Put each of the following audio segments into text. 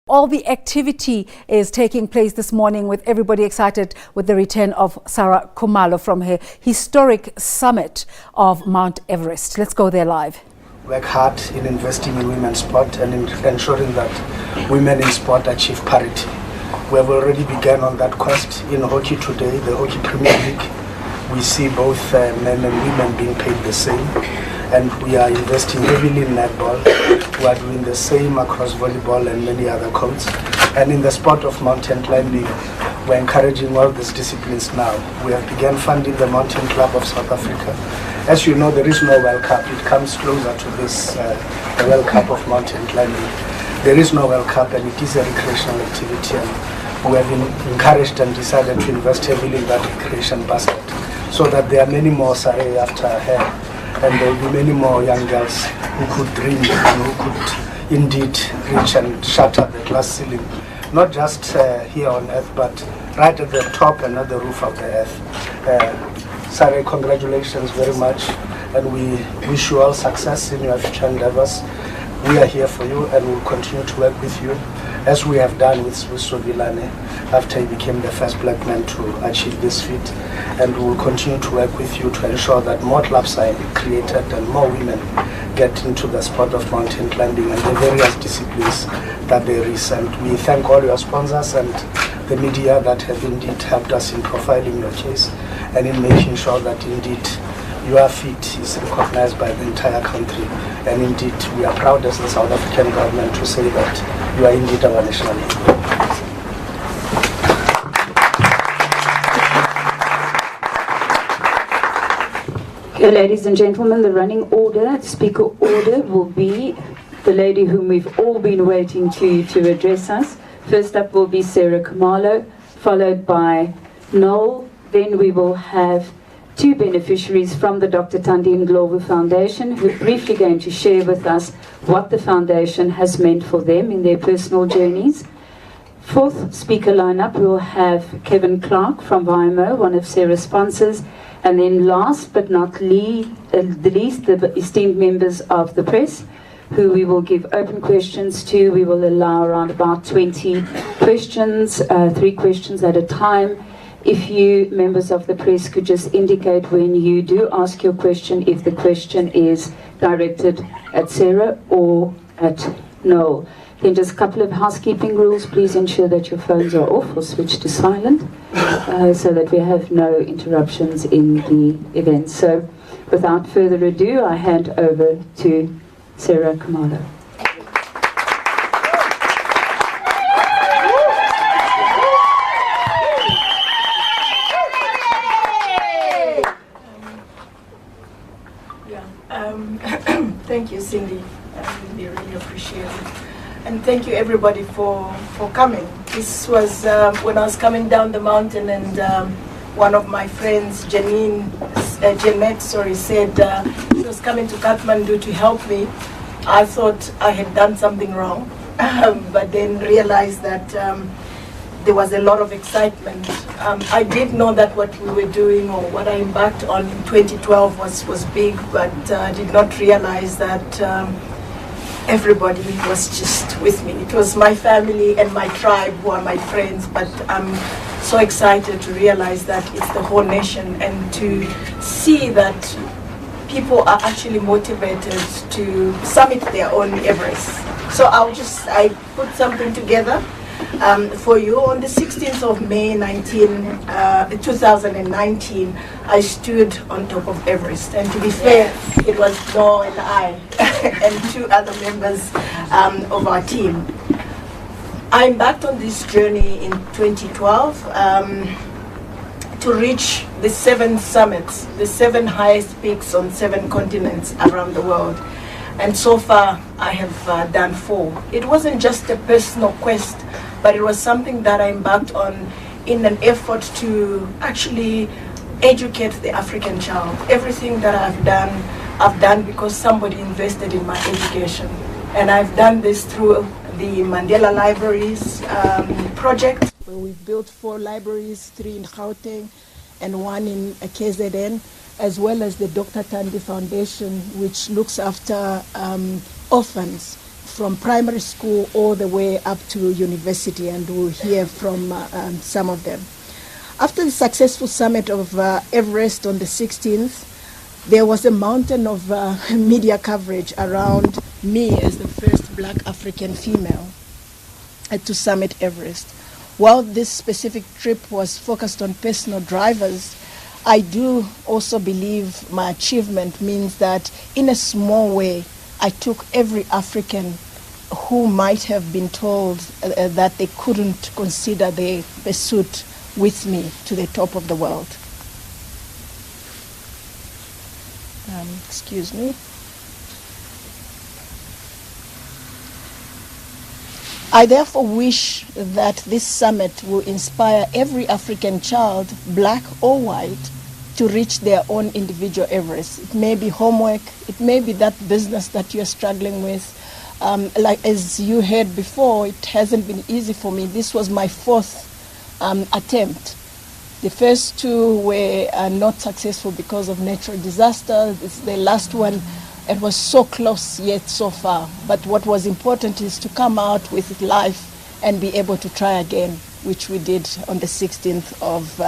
All the activity is taking place this morning with everybody excited with the return of Saray Khumalo from her historic summit of Mount Everest. Let's go there live. Work hard in investing in women's sport and in ensuring that women in sport achieve parity. We have already begun on that quest in hockey today, the Hockey Premier League. We see both men and women being paid the same. And we are investing heavily in netball. We are doing the same across volleyball and many other codes. And in the sport of mountain climbing, we're encouraging all these disciplines now. We have begun funding the Mountain Club of South Africa. As you know, there is no World Cup. It comes closer to this, the World Cup of mountain climbing. There is no World Cup, and it is a recreational activity. And we have encouraged and decided to invest heavily in that recreation basket, so that there are many more Saray after her. And there will be many more young girls who could dream and who could indeed reach and shatter the glass ceiling, not just here on earth, but right at the top and at the roof of the earth. Saray, congratulations very much, and we wish you all success in your future endeavors. We are here for you and we'll continue to work with you, as we have done with Sovilane after he became the first black man to achieve this feat. And we will continue to work with you to ensure that more clubs are created and more women get into the sport of mountain climbing and the various disciplines that there is. And we thank all your sponsors and the media that have indeed helped us in profiling your case and in making sure that indeed your feat is recognized by the entire country. And indeed, we are proud as the South African government to say that you are indeed our national hero. Okay, ladies and gentlemen, the running order, speaker order, will be the lady whom we've all been waiting to address us. First up will be Saray Khumalo, followed by Noel. Then we will have two beneficiaries from the Dr. Thandi Ndlovu Foundation, who are briefly going to share with us what the foundation has meant for them in their personal journeys. Fourth speaker lineup, we'll have Kevin Clark from VIMO, one of Sarah's sponsors. And then last but not least, the esteemed members of the press, who we will give open questions to. We will allow around about 20 questions, 3 questions at a time. If you members of the press could just indicate when you do ask your question, if the question is directed at Sarah or at Noel. Then just a couple of housekeeping rules. Please ensure that your phones are off or switched to silent, so that we have no interruptions in the event. So without further ado, I hand over to Saray Khumalo. Thank you, Cindy. We really appreciate it. And thank you, everybody, for coming. This was when I was coming down the mountain, and one of my friends, Jeanette, said she was coming to Kathmandu to help me. I thought I had done something wrong, but then realized that there was a lot of excitement. I did know that what we were doing, or what I embarked on in 2012 was big, but I did not realize that everybody was just with me. It was my family and my tribe who are my friends, but I'm so excited to realize that it's the whole nation, and to see that people are actually motivated to summit their own Everest. So I put something together for you. On the 16th of May 2019, I stood on top of Everest, and to be fair, it was Noel and I and 2 other members of our team. I embarked on this journey in 2012 to reach the 7 summits, the 7 highest peaks on 7 continents around the world. And so far, I have done 4. It wasn't just a personal quest, but it was something that I embarked on in an effort to actually educate the African child. Everything that I've done because somebody invested in my education. And I've done this through the Mandela Libraries project, where we've built 4 libraries, 3 in Gauteng and 1 in KZN, as well as the Dr. Thandi Foundation, which looks after orphans from primary school all the way up to university, and we'll hear from some of them. After the successful summit of Everest on the 16th, there was a mountain of media coverage around me as the first black African female to summit Everest. While this specific trip was focused on personal drivers, I do also believe my achievement means that in a small way, I took every African who might have been told that they couldn't consider their pursuit with me to the top of the world. Excuse me. I therefore wish that this summit will inspire every African child, black or white, to reach their own individual Everest. It may be homework, it may be that business that you're struggling with. Like as you heard before, it hasn't been easy for me. This was my fourth attempt. The first two were not successful because of natural disaster. The last one, it was so close yet so far. But what was important is to come out with life and be able to try again, which we did on the 16th of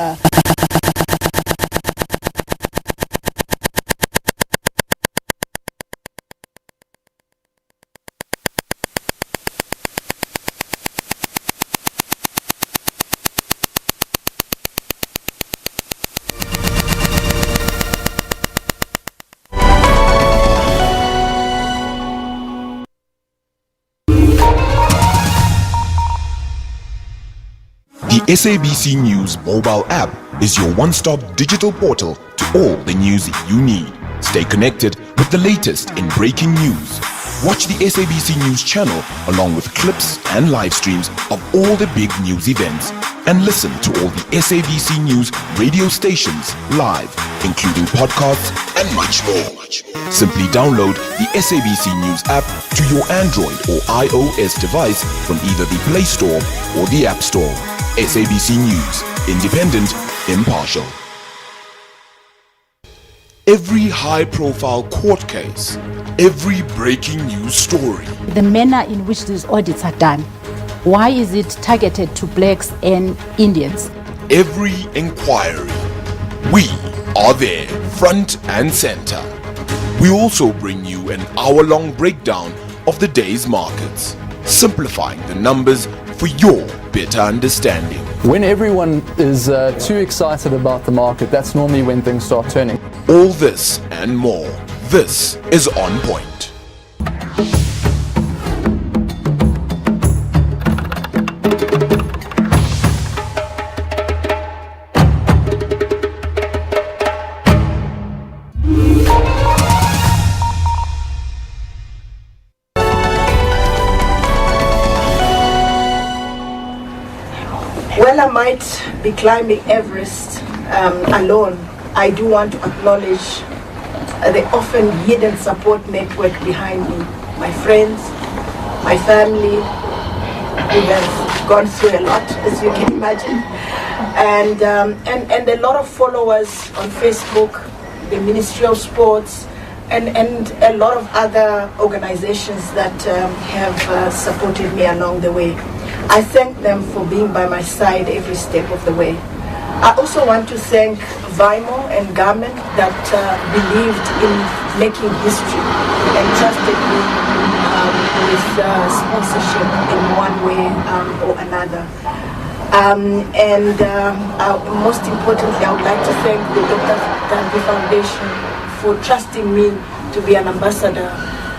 The SABC News mobile app is your one-stop digital portal to all the news you need. Stay connected with the latest in breaking news. Watch the SABC News channel along with clips and live streams of all the big news events. And listen to all the SABC News radio stations live, including podcasts and much more. Simply download the SABC News app to your Android or iOS device from either the Play Store or the App Store. SABC News, independent, impartial. Every high-profile court case, every breaking news story. The manner in which these audits are done. Why is it targeted to blacks and Indians? Every inquiry. We are there, front and center. We also bring you an hour-long breakdown of the day's markets, simplifying the numbers for your better understanding. When everyone is too excited about the market, that's normally when things start turning. All this and more. This is On Point. While I might be climbing Everest alone, I do want to acknowledge the often hidden support network behind me. My friends, my family, who have gone through a lot, as you can imagine, and a lot of followers on Facebook, the Ministry of Sports, and a lot of other organizations that have supported me along the way. I thank them for being by my side every step of the way. I also want to thank Vimo and Garment that believed in making history and trusted me with sponsorship in one way or another. Most importantly, I would like to thank the Dr. Tambo Foundation for trusting me to be an ambassador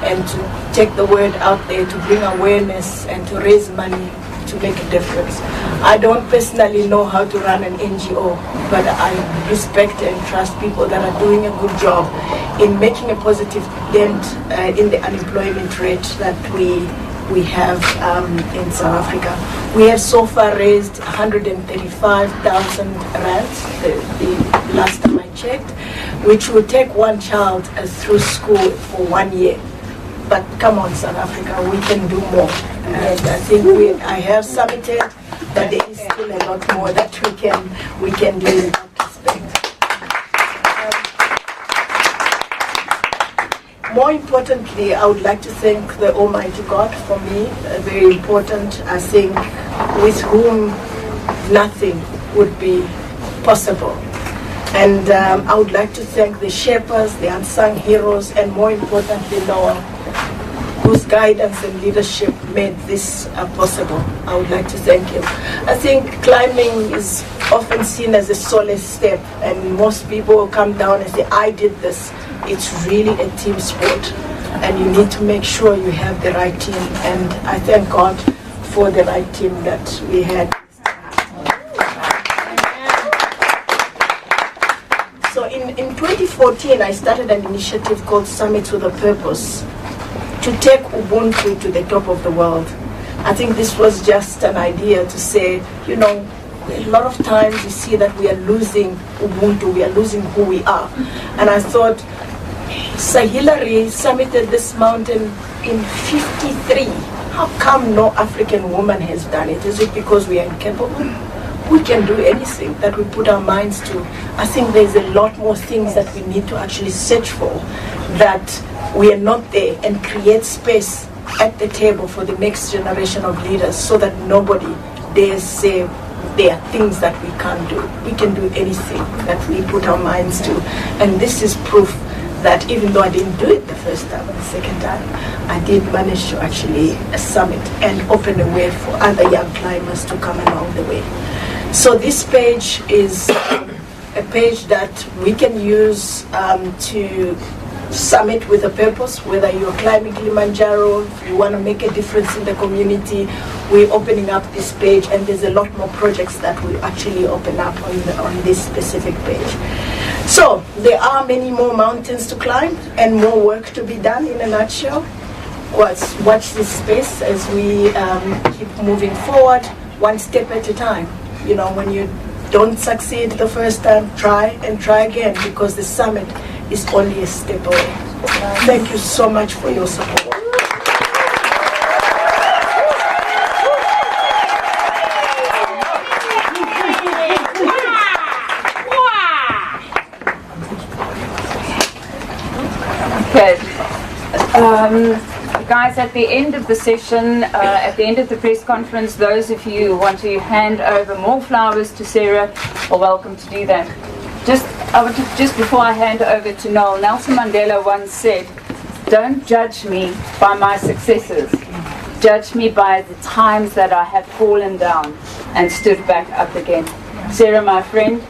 and to take the word out there to bring awareness and to raise money to make a difference. I don't personally know how to run an NGO, but I respect and trust people that are doing a good job in making a positive dent in the unemployment rate that we have in South Africa. We have so far raised 135,000 rands, the last time I checked, which will take one child through school for 1 year. But come on, South Africa, we can do more. And I think I have submitted, but there is still a lot more that we can do in that respect. more importantly, I would like to thank the Almighty God for me, very important, I think, with whom nothing would be possible. And I would like to thank the shepherds, the unsung heroes, and more importantly, Noah, whose guidance and leadership made this possible. I would like to thank him. I think climbing is often seen as a solo step, and most people come down and say, I did this. It's really a team sport, and you need to make sure you have the right team, and I thank God for the right team that we had. So in 2014, I started an initiative called Summit with a Purpose, to take Ubuntu to the top of the world. I think this was just an idea to say, you know, a lot of times you see that we are losing Ubuntu, we are losing who we are. And I thought, Sir Hillary summited this mountain in 53. How come no African woman has done it? Is it because we are incapable? We can do anything that we put our minds to. I think there's a lot more things that we need to actually search for, that we are not there, and create space at the table for the next generation of leaders so that nobody dares say there are things that we can't do. We can do anything that we put our minds to. And this is proof that even though I didn't do it the first time or the second time, I did manage to actually summit and open a way for other young climbers to come along the way. So this page is a page that we can use to summit with a purpose, whether you're climbing Kilimanjaro, if you want to make a difference in the community, we're opening up this page, and there's a lot more projects that will actually open up on this specific page. So there are many more mountains to climb and more work to be done. In a nutshell, watch this space as we keep moving forward, one step at a time. You know, when you don't succeed the first time, try and try again, because the summit is only a step away. Thank you so much for your support. Okay. Guys, at the end of the session, at the end of the press conference, those of you who want to hand over more flowers to Sarah are welcome to do that. Just before I hand over to Noel, Nelson Mandela once said, "Don't judge me by my successes. Judge me by the times that I have fallen down and stood back up again." Sarah, my friend,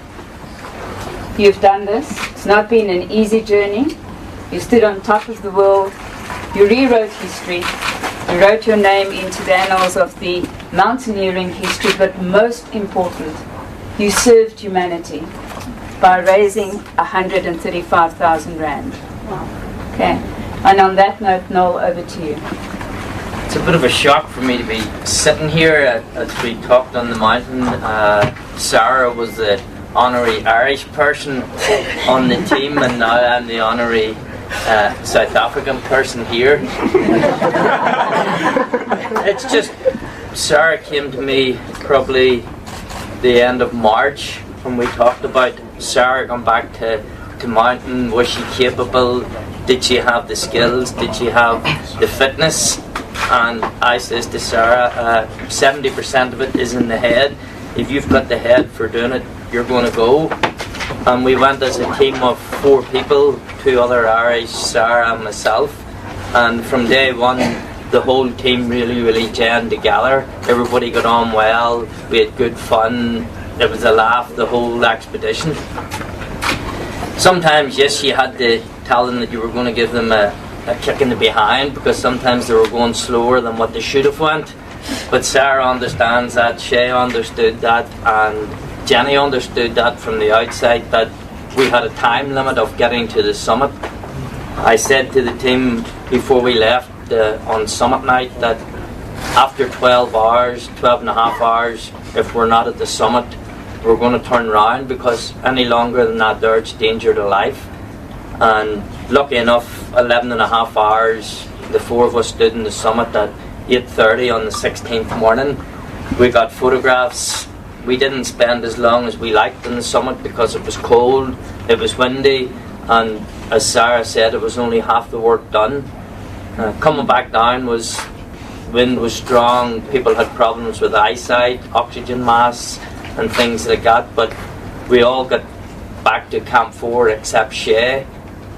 you've done this. It's not been an easy journey. You stood on top of the world. You rewrote history. You wrote your name into the annals of the mountaineering history, but most important, you served humanity by raising 135,000 rand. Okay. And on that note, Noel, over to you. It's a bit of a shock for me to be sitting here as we talked on the mountain. Sarah was the honorary Irish person on the team, and now I'm the honorary South African person here. It's just, Sarah came to me probably the end of March when we talked about Sarah going back to mountain. Was she capable? Did she have the skills? Did she have the fitness? And I says to Sarah, 70% of it is in the head. If you've got the head for doing it, you're going to go. And we went as a team of 4 people, 2 other Irish, Sarah and myself. And from day one, the whole team really jammed together. Everybody got on well. We had good fun. It was a laugh, the whole expedition. Sometimes, yes, you had to tell them that you were going to give them a kick in the behind, because sometimes they were going slower than what they should have went. But Sarah understands that, Shay understood that, and Jenny understood that from the outside, that we had a time limit of getting to the summit. I said to the team before we left on summit night that after 12 and a half hours, if we're not at the summit, we're going to turn around, because any longer than that there, it's danger to life. And lucky enough, 11 and a half hours, the 4 of us stood in the summit at 8:30 on the 16th morning. We got photographs. We didn't spend as long as we liked in the summit because it was cold, it was windy, and as Sarah said, it was only half the work done. Coming back down wind was strong, people had problems with eyesight, oxygen masks and things like that, but we all got back to Camp 4 except Shay.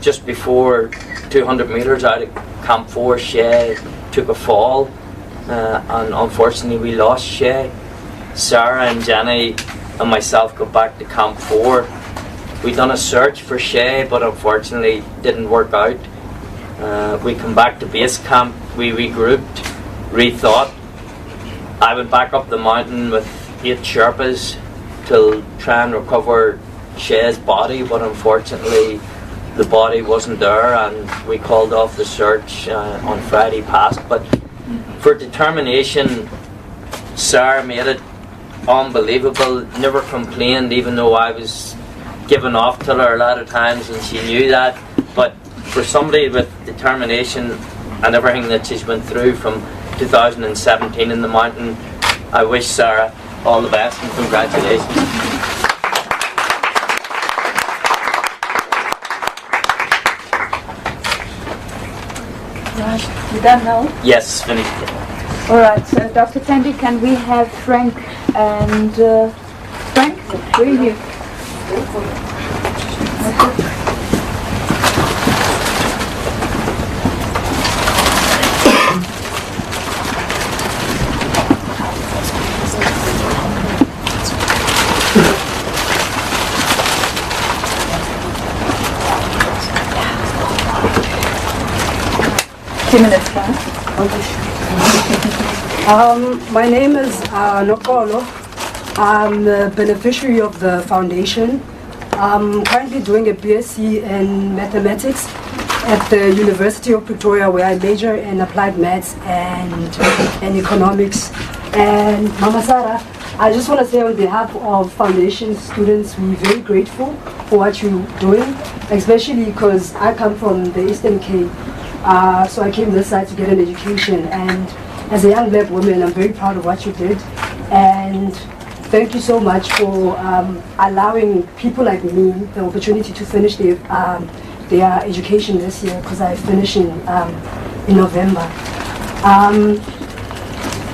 Just before 200 metres out of Camp 4, Shay took a fall, and unfortunately we lost Shay. Sarah and Jenny and myself got back to Camp 4. We done a search for Shay, but unfortunately didn't work out. We come back to base camp, we regrouped, rethought. I went back up the mountain with 8 Sherpas to try and recover Shay's body, but unfortunately the body wasn't there, and we called off the search on Friday past. But for determination, Sarah made it unbelievable, never complained, even though I was giving off to her a lot of times and she knew that. But for somebody with determination and everything that she's went through from 2017 in the mountain, I wish Sarah all the best and congratulations. Right, you done now? Yes, finished. All right, so Dr. Tandy, can we have Frank and Frank, where are you? Minutes, my name is Nokolo. I'm the beneficiary of the foundation. I'm currently doing a BSc in mathematics at the University of Pretoria, where I major in applied maths and economics. And Mama Sarah, I just want to say on behalf of foundation students, we're very grateful for what you're doing, especially because I come from the Eastern Cape. So I came this side to get an education, and as a young black woman, I'm very proud of what you did. And thank you so much for allowing people like me the opportunity to finish their education this year, because I finish in November.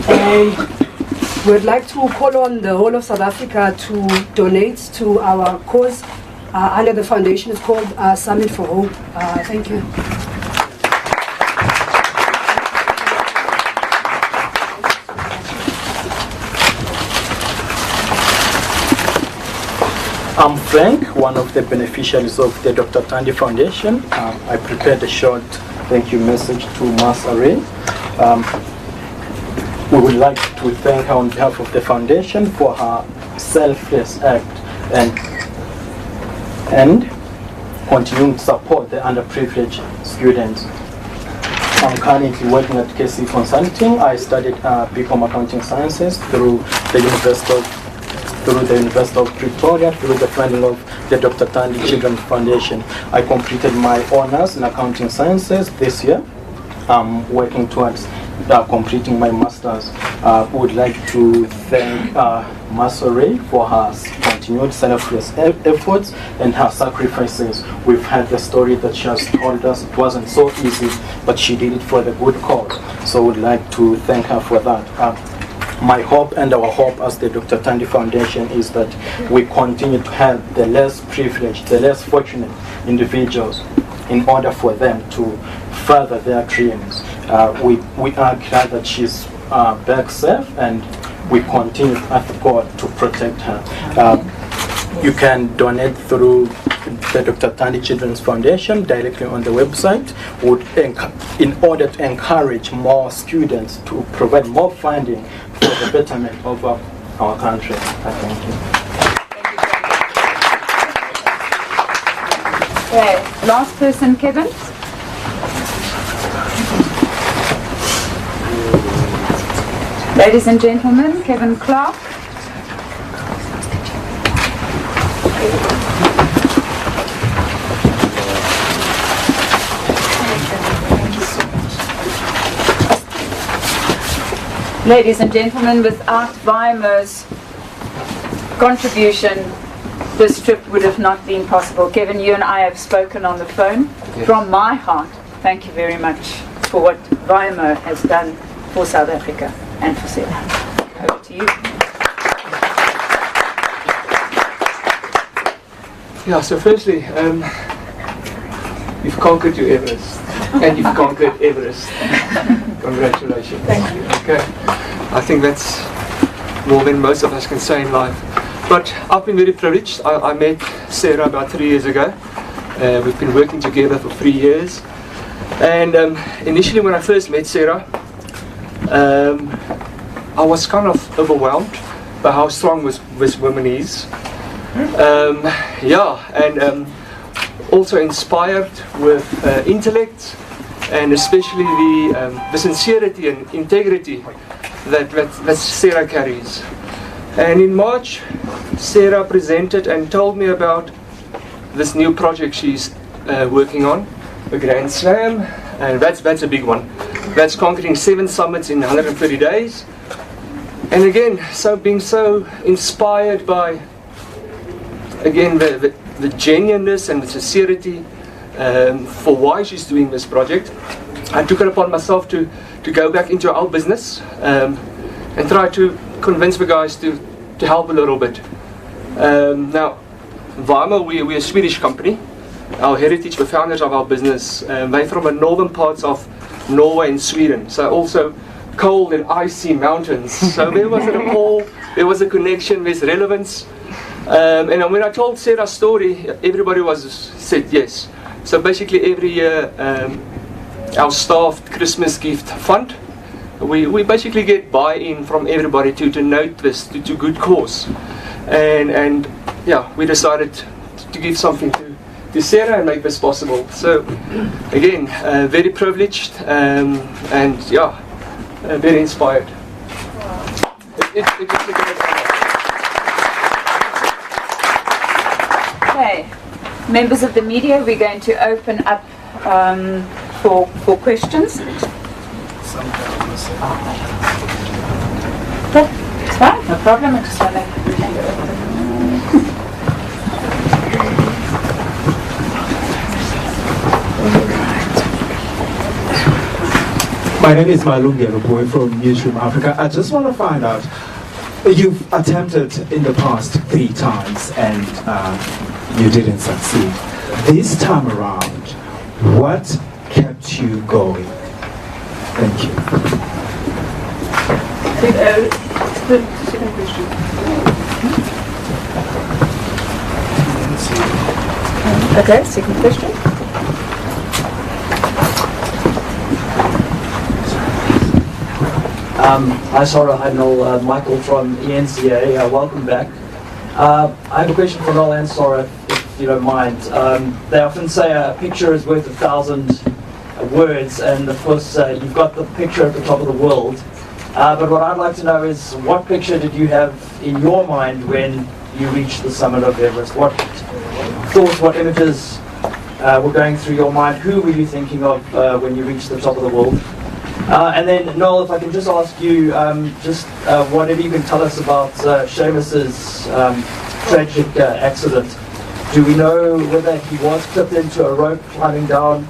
And we'd like to call on the whole of South Africa to donate to our cause under the foundation. It's called Summit for Hope. Thank you. I'm Frank, one of the beneficiaries of the Dr. Tandy Foundation. I prepared a short thank you message to Saray. We would like to thank her on behalf of the foundation for her selfless act and continuing to support the underprivileged students. I'm currently working at KC Consulting. I studied BCom Accounting Sciences through the University of Pretoria, through the funding of the Dr. Tandy Children's Foundation. I completed my honors in accounting sciences this year. I'm working towards completing my master's. Would like to thank Saray for her continued selfless efforts and her sacrifices. We've heard the story that she has told us. It wasn't so easy, but she did it for the good cause. So would like to thank her for that. My hope and our hope as the Dr. Tandy Foundation is that we continue to help the less privileged, the less fortunate individuals in order for them to further their dreams. We are glad that she's back safe, and we continue to ask God to protect her. You can donate through the Dr. Tandy Children's Foundation directly on the website, in order to encourage more students to provide more funding for the betterment of our country. Thank you. Okay, last person, Kevin. Ladies and gentlemen, Kevin Clark. Ladies and gentlemen, without Weimer's contribution, this trip would have not been possible. Kevin, you and I have spoken on the phone. Yes. From my heart, thank you very much for what VIMO has done for South Africa and for Sarah. Over to you. Yeah, so firstly, you've conquered your Everest, and you've conquered Everest. Congratulations. Thank you. Okay, I think that's more than most of us can say in life. But I've been very privileged. I met Sarah about 3 years ago. We've been working together for 3 years. And initially when I first met Sarah, I was kind of overwhelmed by how strong this woman is. Also inspired with intellect, and especially the sincerity and integrity that Sarah carries. And in March, Sarah presented and told me about this new project she's working on, the Grand Slam, and that's a big one. That's conquering 7 summits in 130 days. And again, being so inspired by, again, the genuineness and the sincerity for why she's doing this project, I took it upon myself to go back into our business and try to convince the guys to help a little bit. Now, VIMO, we're a Swedish company. Our heritage, the founders of our business, they're from the northern parts of Norway and Sweden, so also cold and icy mountains. So there was a rapport, there was a connection, there's relevance. And when I told Sarah's story, everybody said yes. So basically every year, our staff Christmas gift fund, we basically get buy-in from everybody to donate this to good cause. And yeah, we decided to give something to Sarah and make this possible. So again, very privileged and yeah, very inspired. It's a great honor. Okay, members of the media, we're going to open up for questions. It's fine, no problem. I just want to hand it over. My name is Malungi Rupoy from Newsroom Africa. I just want to find out, you've attempted in the past 3 times and you didn't succeed. This time around, what kept you going? Thank you. The second question. Okay, second question. Hi Sarah, hi Noel, Michael from ENCA, welcome back. I have a question for Noel and Sarah, if you don't mind. They often say a picture is worth 1,000 words, and of course you've got the picture at the top of the world. But what I'd like to know is, what picture did you have in your mind when you reached the summit of Everest? What thoughts, what images were going through your mind? Who were you thinking of when you reached the top of the world? And then, Noel, if I can just ask you, whatever you can tell us about Seamus's tragic accident. Do we know whether he was clipped into a rope climbing down?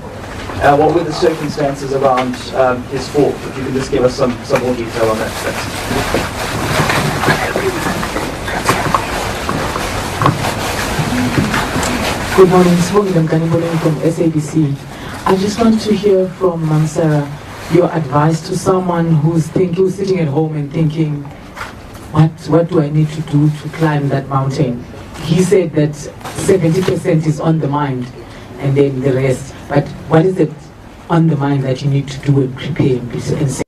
What were the circumstances around his fall? If you can just give us some more detail on that. Good morning, Swogidam Kanibulin from SABC. I just want to hear from Sarah your advice to someone who's sitting at home and thinking, what do I need to do to climb that mountain? He said that 70% is on the mind and then the rest. But what is it on the mind that you need to do and prepare and say?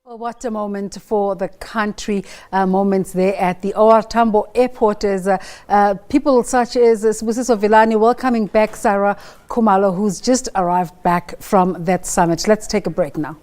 Well, what a moment for the country, moments there at the OR Tambo Airport as people such as Sibusiso Vilani welcoming back Saray Khumalo, who's just arrived back from that summit. Let's take a break now.